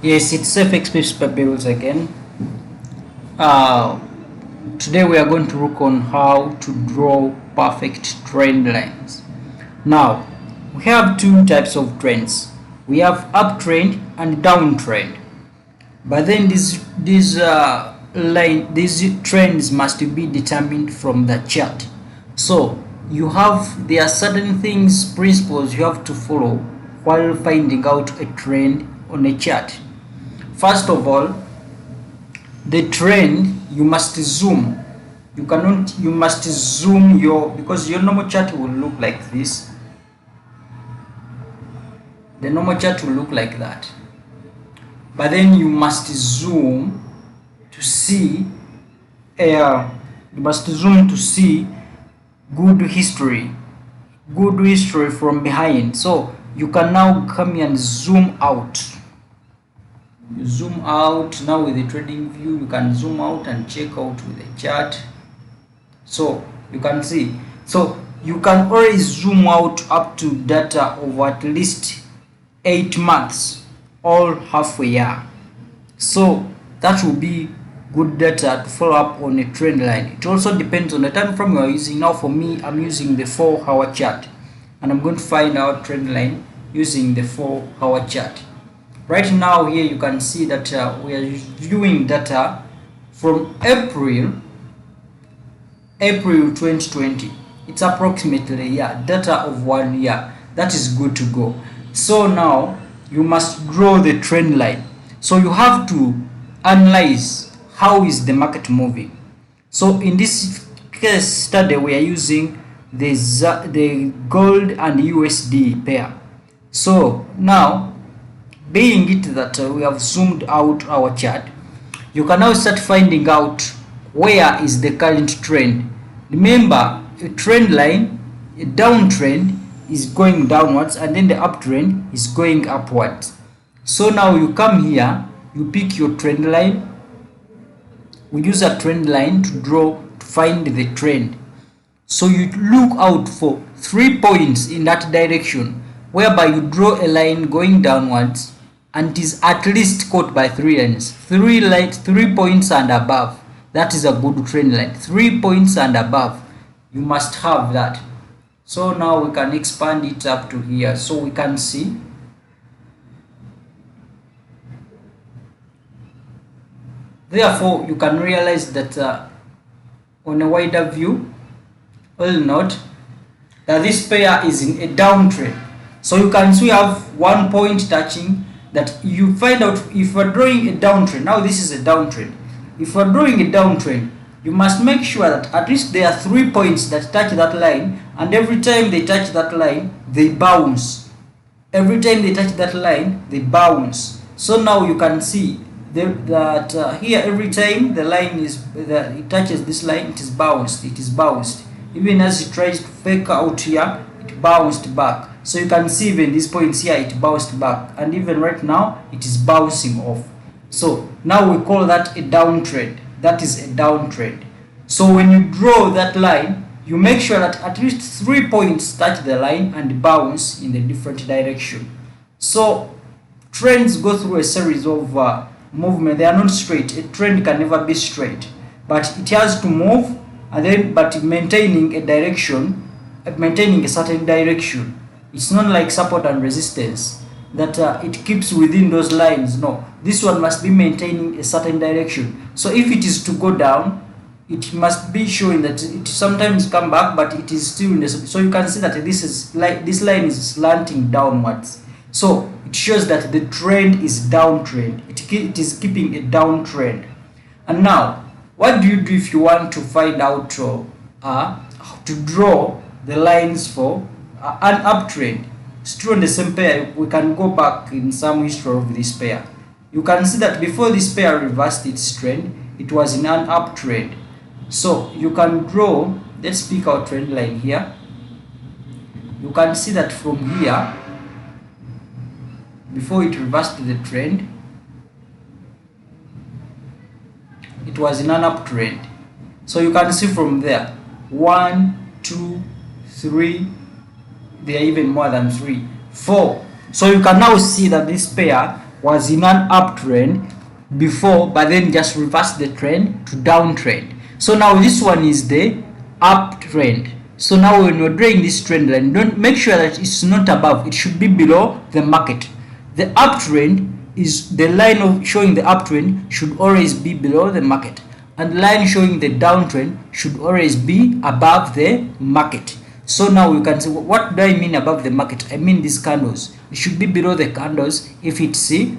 Yes, it's FX Bills again. Today we are going to look on how to draw perfect trend lines. Now, we have two types of trends. We have uptrend and downtrend. But then these trends must be determined from the chart. So there are certain principles you have to follow while finding out a trend on a chart. First of all, the trend you must zoom. You must zoom because your normal chart will look like this. The normal chart will look like that. But then you must zoom to see good history from behind. So you can now come here and zoom out. You zoom out now with the trading view. You can zoom out and check out with the chart, so you can see. So you can always zoom out up to data of at least 8 months or half a year. So that will be good data to follow up on a trend line. It also depends on the time frame you are using. Now for me, I'm using the 4-hour chart, and I'm going to find our trend line using the 4-hour chart. Right now here you can see that we are viewing data from April 2020. It's approximately data of 1 year. That is good to go. So now you must draw the trend line. So you have to analyze how is the market moving. So in this case study we are using the gold and USD pair. So now, being it that we have zoomed out our chart, you can now start finding out where is the current trend. Remember, a trend line, a downtrend is going downwards, and then the uptrend is going upwards. So now you come here, you pick your trend line. We use a trend line to find the trend. So you look out for 3 points in that direction, whereby you draw a line going downwards and it is at least caught by 3 lines. 3 points and above. That is a good trend line. 3 points and above. You must have that. So now we can expand it up to here so we can see. Therefore, you can realize that on a wider view, will note that this pair is in a downtrend. So you can see we have 1 point touching. That you find out if we're drawing a downtrend. Now this is a downtrend. If we're drawing a downtrend, you must make sure that at least there are 3 points that touch that line, and every time they touch that line, they bounce. Every time they touch that line, they bounce. So now you can see that here, every time it touches this line, it is bounced. It is bounced. Even as it tries to fake out here, it bounced back. So you can see even these points here, it bounced back, and even right now it is bouncing off. So now we call that a downtrend. That is a downtrend. So when you draw that line, you make sure that at least 3 points touch the line and bounce in the different direction. So trends go through a series of movement. They are not straight. A trend can never be straight, but it has to move, and then maintaining a certain direction. It's not like support and resistance that it keeps within those lines. No, this one must be maintaining a certain direction. So if it is to go down, it must be showing that it sometimes come back, but it is still in the. So you can see that this line is slanting downwards. So it shows that the trend is downtrend. It is keeping a downtrend. And now, what do you do if you want to find out how to draw the lines for an uptrend? Still on the same pair, we can go back in some history of this pair. You can see that before this pair reversed its trend, it was in an uptrend. So you can draw, let's pick our trend line here. You can see that from here, before it reversed the trend, it was in an uptrend. So you can see from there, 1, 2, 3, there are even more than 3, 4. So you can now see that this pair was in an uptrend before, but then just reversed the trend to downtrend. So now this one is the uptrend. So now when you're drawing this trend line, don't make sure that it's not above, it should be below the market. The uptrend is the line of showing the uptrend should always be below the market, and the line showing the downtrend should always be above the market. So now you can say, what do I mean above the market? I mean these candles. It should be below the candles if it's a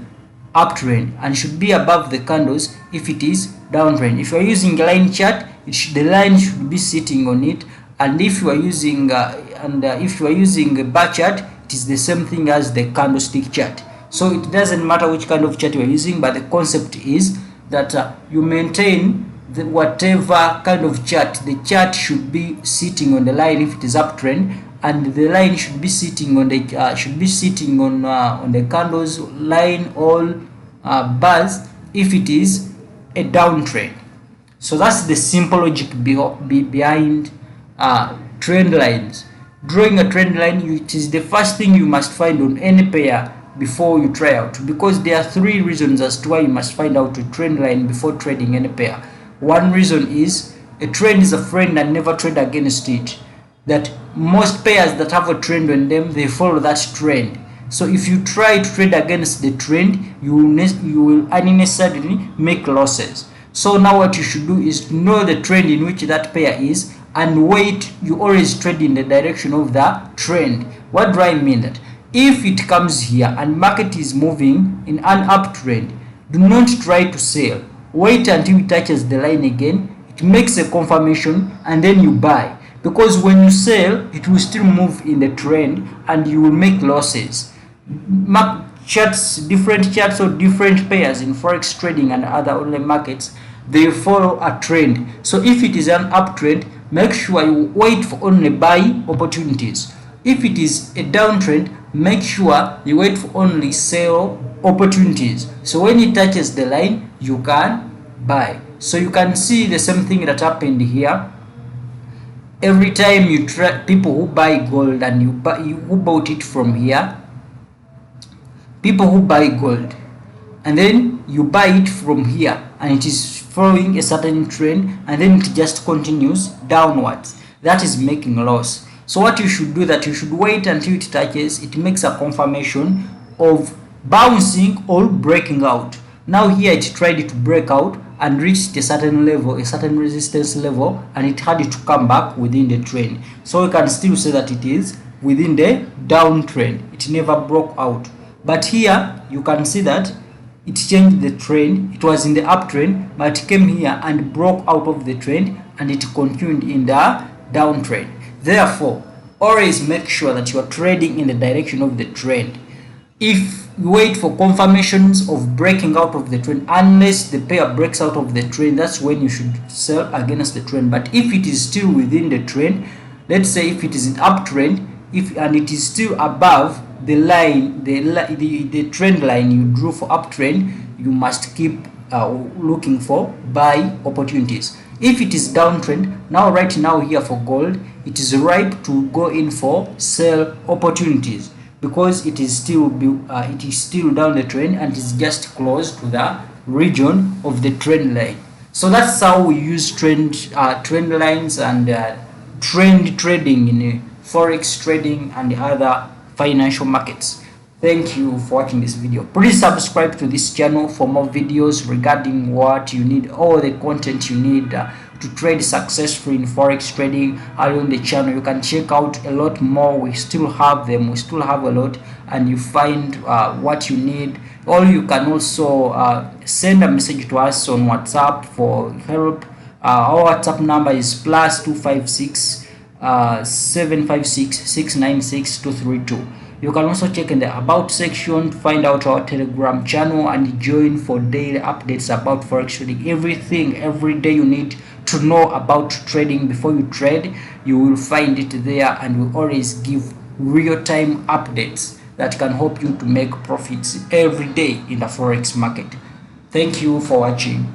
uptrend, and should be above the candles if it is downtrend. If you are using a line chart, the line should be sitting on it, and if you are using if you are using a bar chart, it is the same thing as the candlestick chart. So it doesn't matter which kind of chart you are using, but the concept is that you maintain whatever kind of chart. The chart should be sitting on the line if it is uptrend, and the line should be sitting on the on the candles line, all bars if it is a downtrend. So that's the simple logic behind trend lines. Drawing a trend line, it is the first thing you must find on any pair before you try out, because there are 3 reasons as to why you must find out a trend line before trading any pair. One reason is a trend is a friend and never trade against it. That most pairs that have a trend on them, they follow that trend. So if you try to trade against the trend, you will unnecessarily make losses. So now what you should do is to know the trend in which that pair is, and wait. You always trade in the direction of the trend. What do I mean? That if it comes here and market is moving in an uptrend, do not try to sell. Wait until it touches the line again, it makes a confirmation, and then you buy. Because when you sell, it will still move in the trend and you will make losses. Different charts or different pairs in forex trading and other online markets, they follow a trend. So if it is an uptrend, make sure you wait for only buy opportunities. If it is a downtrend, make sure you wait for only sell opportunities. So when it touches the line, you can buy. So you can see the same thing that happened here. Every time you try, people who buy gold and who bought it from here, people who buy gold and then you buy it from here, and it is following a certain trend, and then it just continues downwards, that is making a loss. So what you should do, that you should wait until it touches, it makes a confirmation of bouncing or breaking out. Now here it tried to break out and reached a certain level, a certain resistance level, and it had to come back within the trend. So we can still say that it is within the downtrend. It never broke out. But here you can see that it changed the trend. It was in the uptrend, but it came here and broke out of the trend, and it continued in the downtrend. Therefore, always make sure that you are trading in the direction of the trend. If you wait for confirmations of breaking out of the trend, unless the pair breaks out of the trend, that's when you should sell against the trend. But if it is still within the trend, let's say if it is an uptrend, and it is still above the line, the trend line you drew for uptrend, you must keep looking for buy opportunities. If it is downtrend, now right now here for gold, it is ripe to go in for sell opportunities, because it is still down the trend and is just close to the region of the trend line. So that's how we use trend lines and trend trading in forex trading and other financial markets. Thank you for watching this video. Please subscribe to this channel for more videos regarding what you need, all the content you need to trade successfully in forex trading. On the channel you can check out a lot more. We still have them, we still have a lot, and you find what you need. Or you can also send a message to us on WhatsApp for help. Our WhatsApp number is +256 756 696 232. You can also check in the about section to find out our Telegram channel and join for daily updates about forex trading. Everything, every day you need to know about trading before you trade, you will find it there, and we always give real-time updates that can help you to make profits every day in the forex market. Thank you for watching.